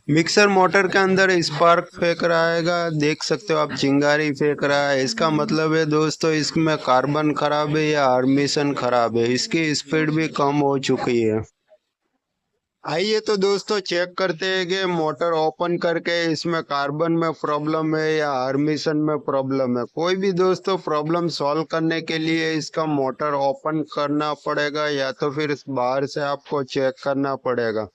Mixer motor के अंदर spark फेंक रहेगा, देख सकते हो आप, चिंगारी फेंक रहा है। इसका मतलब है दोस्तों इसमें कार्बन खराब है या आर्मेशन खराब है, इसकी स्पीड भी कम हो चुकी है। आइए तो दोस्तों चेक करते हैं कि मोटर ओपन करके इसमें कार्बन में प्रॉब्लम है या आर्मेशन में प्रॉब्लम है। कोई भी दोस्तों प्रॉब्लम सॉल्व करने के लिए इसका मोटर ओपन करना पड़ेगा या तो फिर बाहर से आपको चेक करना पड़ेगा।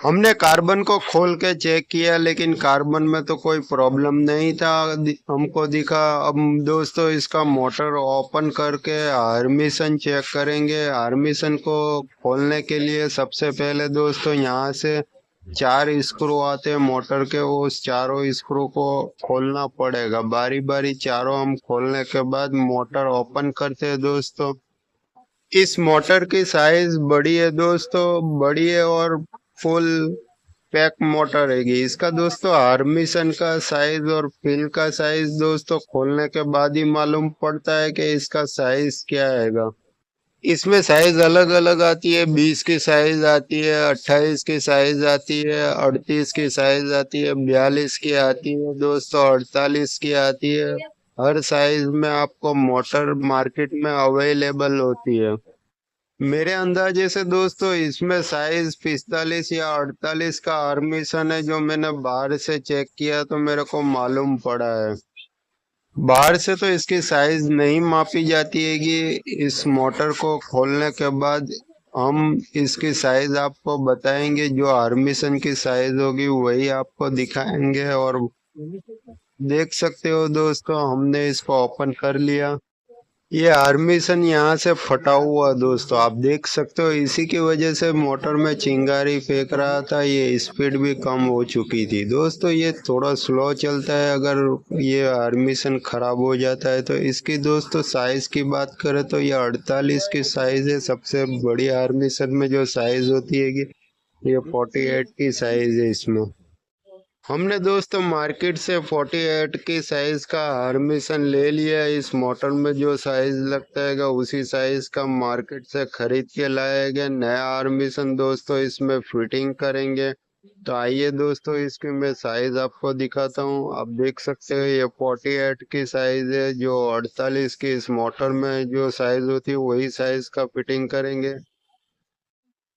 हमने कार्बन को खोल के चेक किया लेकिन कार्बन में तो कोई प्रॉब्लम नहीं था, हमको दिखा। अब दोस्तों इसका मोटर ओपन करके आर्मेशन चेक करेंगे। आर्मेशन को खोलने के लिए सबसे पहले दोस्तों यहाँ से 4 स्क्रू आते हैं मोटर के, उस चारों स्क्रू को खोलना पड़ेगा। बारी बारी चारों हम खोलने के बाद मोटर ओपन करते हैं दोस्तों। इस मोटर की साइज बड़ी है दोस्तों, बड़ी है और फुल पैक मोटर है। इसका दोस्तों आर्मेशन का साइज और फिल का साइज दोस्तों खोलने के बाद ही मालूम पड़ता है कि इसका साइज क्या आएगा। इसमें साइज अलग अलग आती है, 20 की साइज आती है, 28 की साइज आती है, 38 की साइज आती है, 42 की आती है दोस्तों, 48 की आती है। हर साइज में आपको मोटर मार्केट में अवेलेबल होती है। मेरे अंदाजे से दोस्तों इसमें साइज 45 या 48 का आर्मेशन है, जो मैंने बाहर से चेक किया तो मेरे को मालूम पड़ा है। बाहर से तो इसकी साइज नहीं मापी जाती है कि इस मोटर को खोलने के बाद हम इसकी साइज आपको बताएंगे, जो आर्मेशन की साइज होगी वही आपको दिखाएंगे। और देख सकते हो दोस्तों हमने इसको ओपन कर लिया। ये आर्मेशन यहाँ से फटा हुआ दोस्तों, आप देख सकते हो, इसी की वजह से मोटर में चिंगारी फेंक रहा था। ये स्पीड भी कम हो चुकी थी दोस्तों। ये थोड़ा स्लो चलता है, अगर ये आर्मेशन खराब हो जाता है तो। इसकी दोस्तों साइज की बात करें तो ये 48 की साइज है। सबसे बड़ी आर्मेशन में जो साइज होती है कि ये 48 की साइज है इसमें। हमने दोस्तों मार्केट से 48 की साइज का आर्मेशन ले लिया। इस मोटर में जो साइज लगता है उसी साइज का मार्केट से खरीद के लाएंगे। नया आर्मेशन दोस्तों इसमें फिटिंग करेंगे। तो आइए दोस्तों इसकी मैं साइज आपको दिखाता हूँ। आप देख सकते हो ये 48 की साइज है, जो 48 की इस मोटर में जो साइज होती है वही साइज का फिटिंग करेंगे।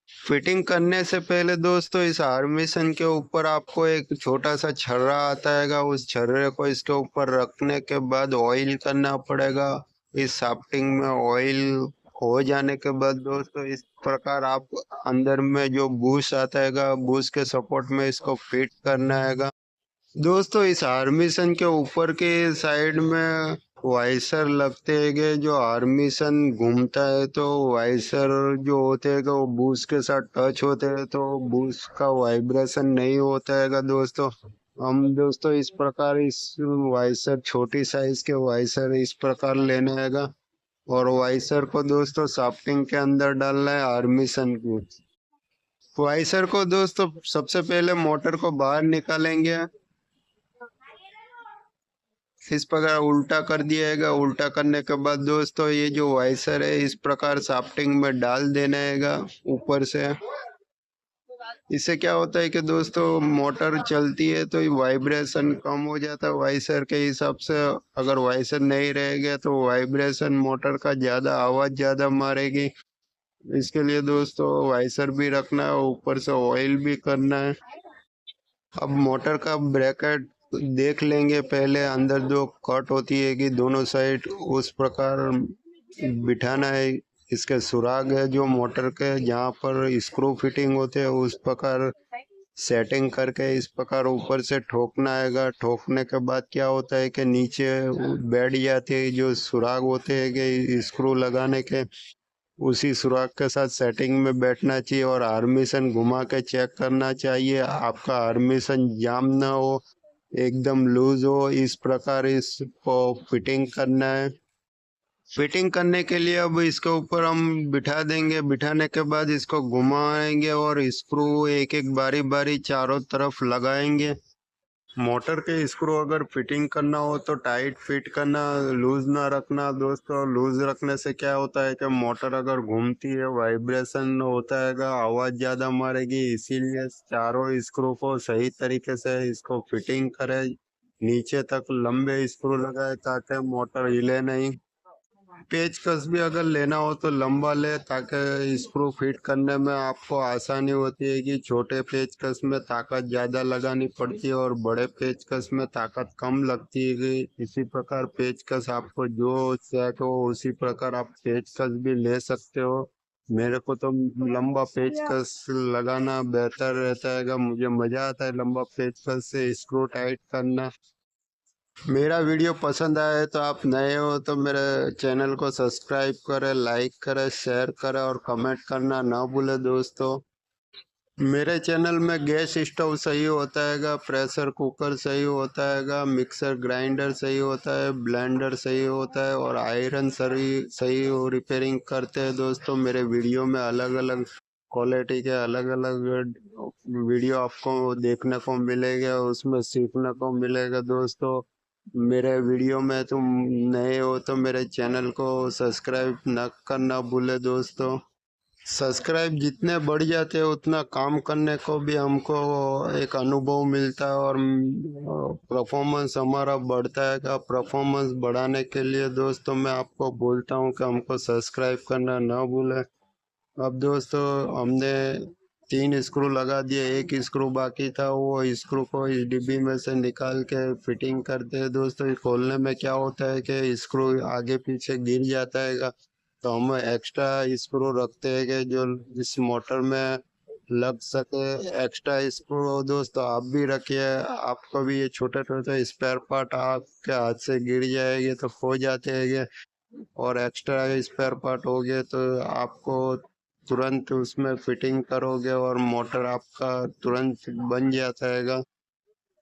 फिटिंग करने से पहले दोस्तों इस आर्मेशन के ऊपर आपको एक छोटा सा छर्रा आता है, उस छर्रे को इसके ऊपर रखने के बाद ऑयल करना पड़ेगा। इस शाफ्टिंग में ऑयल हो जाने के बाद दोस्तों इस प्रकार आप अंदर में जो बूश आता है बूश के सपोर्ट में इसको फिट करना है। दोस्तों इस आर्मेशन के ऊपर के साइड में वाइसर लगते हैं, जो आर्मेशन घूमता है तो वाइसर जो होते हैं वो बूश के साथ टच होते हैं तो बूश का वाइब्रेशन नहीं होता है दोस्तों। हम दोस्तों इस प्रकार इस वाइसर, छोटी साइज के वाइसर इस प्रकार लेना है और वाइसर को दोस्तों शाफ्टिंग के अंदर डालना है आर्मेशन की। वाइसर को दोस्तों सबसे पहले मोटर को बाहर निकालेंगे, इस प्रकार उल्टा कर दिया है। उल्टा करने के बाद दोस्तों ये जो वाइसर है इस प्रकार शाफ्टिंग में डाल देना है ऊपर से। इससे क्या होता है कि दोस्तों मोटर चलती है तो वाइब्रेशन कम हो जाता है वाइसर के हिसाब से। अगर वाइसर नहीं रहेगा तो वाइब्रेशन मोटर का ज़्यादा आवाज़ ज़्यादा मारेगी। इसके लिए दोस्तों वाइसर भी रखना है, ऊपर से ऑयल भी करना है। अब मोटर का ब्रैकेट देख लेंगे पहले, अंदर जो कट होती है कि दोनों साइड उस प्रकार बिठाना है। इसके सुराग है जो मोटर के जहाँ पर स्क्रू फिटिंग होते हैं उस प्रकार सेटिंग करके इस प्रकार ऊपर से ठोकना आएगा। ठोकने के बाद क्या होता है कि नीचे बैठ जाते हैं जो सुराग होते हैं कि स्क्रू लगाने के, उसी सुराग के साथ सेटिंग में बैठना चाहिए और आर्मेशन घुमा के चेक करना चाहिए आपका आर्मेशन जाम ना हो, एकदम लूज हो। इस प्रकार इसको फिटिंग करना है। फिटिंग करने के लिए अब इसके ऊपर हम बिठा देंगे। बिठाने के बाद इसको घुमाएंगे और स्क्रू एक एक बारी बारी चारों तरफ लगाएंगे। मोटर के स्क्रू अगर फिटिंग करना हो तो टाइट फिट करना, लूज ना रखना दोस्तों। लूज रखने से क्या होता है कि मोटर अगर घूमती है वाइब्रेशन होता है, आवाज ज्यादा मारेगी। इसीलिए चारों स्क्रू को सही तरीके से इसको फिटिंग करें, नीचे तक लंबे स्क्रू लगाए ताकि मोटर हिले नहीं। पेचकस भी अगर लेना हो तो लंबा ले ताकि स्क्रू फिट करने में आपको आसानी होती है कि छोटे पेचकस में ताकत ज़्यादा लगानी पड़ती है और बड़े पेचकस में ताकत कम लगती है कि इसी प्रकार पेचकस आपको जो सेट हो उसी प्रकार आप पेचकस भी ले सकते हो। मेरे को तो लंबा पेचकस लगाना बेहतर रहता है, मुझे मज़ा आता है लंबा पेचकस से स्क्रू टाइट करना। मेरा वीडियो पसंद आया तो आप नए हो तो मेरे चैनल को सब्सक्राइब करें, लाइक करें, शेयर करें और कमेंट करना ना भूलें दोस्तों। मेरे चैनल में गैस स्टोव सही होता है, प्रेशर कुकर सही होता है, मिक्सर ग्राइंडर सही होता है, ब्लेंडर सही होता है और आयरन सही सही रिपेयरिंग करते हैं दोस्तों। मेरे वीडियो में अलग अलग क्वालिटी के अलग अलग वीडियो आपको देखने को मिलेगा, उसमें सीखने को मिलेगा दोस्तों। मेरे वीडियो में तुम नए हो तो मेरे चैनल को सब्सक्राइब न करना भूले दोस्तों। सब्सक्राइब जितने बढ़ जाते हैं उतना काम करने को भी हमको एक अनुभव मिलता है और परफॉर्मेंस हमारा बढ़ता है। का परफॉर्मेंस बढ़ाने के लिए दोस्तों मैं आपको बोलता हूँ कि हमको सब्सक्राइब करना ना भूलें। अब दोस्तों हमने 3 स्क्रू लगा दिए, एक स्क्रू बाकी था, वो स्क्रू को इस डिब्बी में से निकाल के फिटिंग करते हैं दोस्तों। ये खोलने में क्या होता है कि स्क्रू आगे पीछे गिर जाता है, तो हम एक्स्ट्रा स्क्रू रखते हैं कि जो इस मोटर में लग सके। एक्स्ट्रा स्क्रू दोस्तों आप भी रखिए, आपको भी ये छोटे छोटे स्पेयर पार्ट आपके हाथ से गिर जाएंगे तो खो जाते हैं, और एक्स्ट्रा स्पेयर पार्ट हो गए तो आपको तुरंत उसमें फिटिंग करोगे और मोटर आपका तुरंत बन जाता है।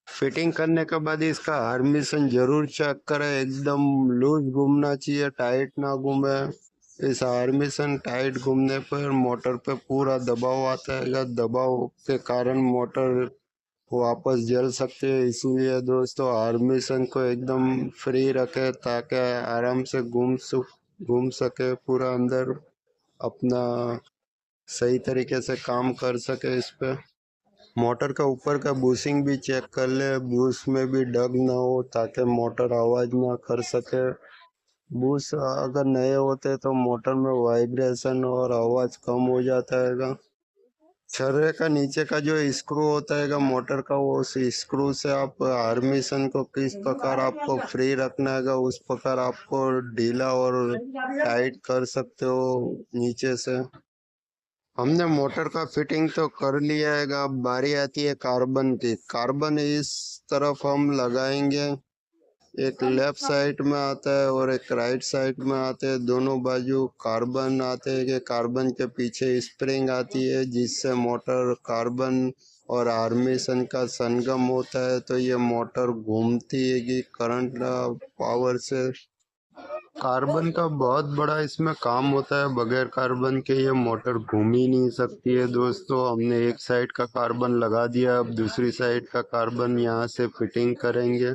फिटिंग करने के बाद इसका हार्मिशन जरूर चेक करें, एकदम लूज घूमना चाहिए, टाइट ना घूमे। इस हार्मिशन टाइट घूमने पर मोटर पे पूरा दबाव आता है, दबाव के कारण मोटर वापस जल सकते हैं। इसीलिए दोस्तों हार्मिशन को एकदम फ्री रखें ताकि आराम से घूम सके पूरा अंदर, अपना सही तरीके से काम कर सके इस पे। मोटर का ऊपर का बूशिंग भी चेक कर ले, बूश में भी डग ना हो ताकि मोटर आवाज ना कर सके। बूश अगर नए होते तो मोटर में वाइब्रेशन और आवाज कम हो जाता है। छर्रे का नीचे का जो स्क्रू होता है मोटर का, वो उस स्क्रू से आप आर्मेशन को किस प्रकार आपको फ्री रखना है उस प्रकार आपको ढीला और टाइट कर सकते हो नीचे से। हमने मोटर का फिटिंग तो कर लिया है, अब बारी आती है कार्बन की। कार्बन इस तरफ हम लगाएंगे, एक लेफ्ट साइड में आता है और एक राइट साइड में आते हैं, दोनों बाजू कार्बन आते हैं कि कार्बन के पीछे स्प्रिंग आती है जिससे मोटर कार्बन और आर्मेशन का संगम होता है तो ये मोटर घूमती है कि करंट पावर से। कार्बन का बहुत बड़ा इसमें काम होता है, बगैर कार्बन के ये मोटर घूम ही नहीं सकती है दोस्तों। हमने एक साइड का कार्बन लगा दिया, अब दूसरी साइड का कार्बन यहाँ से फिटिंग करेंगे।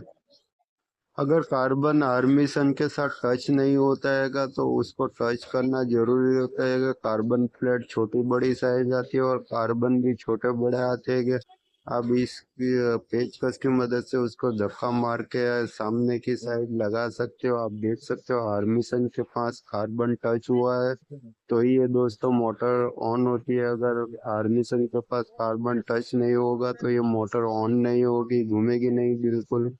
अगर कार्बन आर्मिसन के साथ टच नहीं होता हैगा तो उसको टच करना जरूरी होता है। कार्बन प्लेट छोटी बड़ी साइज आती है और कार्बन भी छोटे बड़े आते हैं। आप इस पेचकस की मदद से उसको धक्का मार के सामने की साइड लगा सकते हो। आप देख सकते हो आर्मिसन के पास कार्बन टच हुआ है तो ही ये दोस्तों मोटर ऑन होती है। अगर आर्मिसन के पास कार्बन टच नहीं होगा तो ये मोटर ऑन नहीं होगी, घूमेगी नहीं बिल्कुल।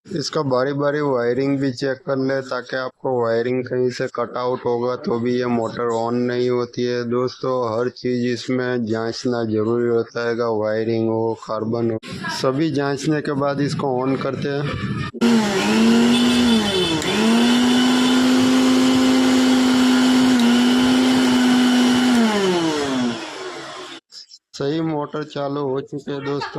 इसका बारी बारी वायरिंग भी चेक कर ले ताकि आपको वायरिंग कहीं से कट आउट होगा तो भी ये मोटर ऑन नहीं होती है। दोस्तों हर चीज़ इसमें जांचना जरूरी होता है, वायरिंग हो कार्बन हो सभी जांचने के बाद इसको ऑन करते हैं। सही मोटर चालू हो चुकी है दोस्तों।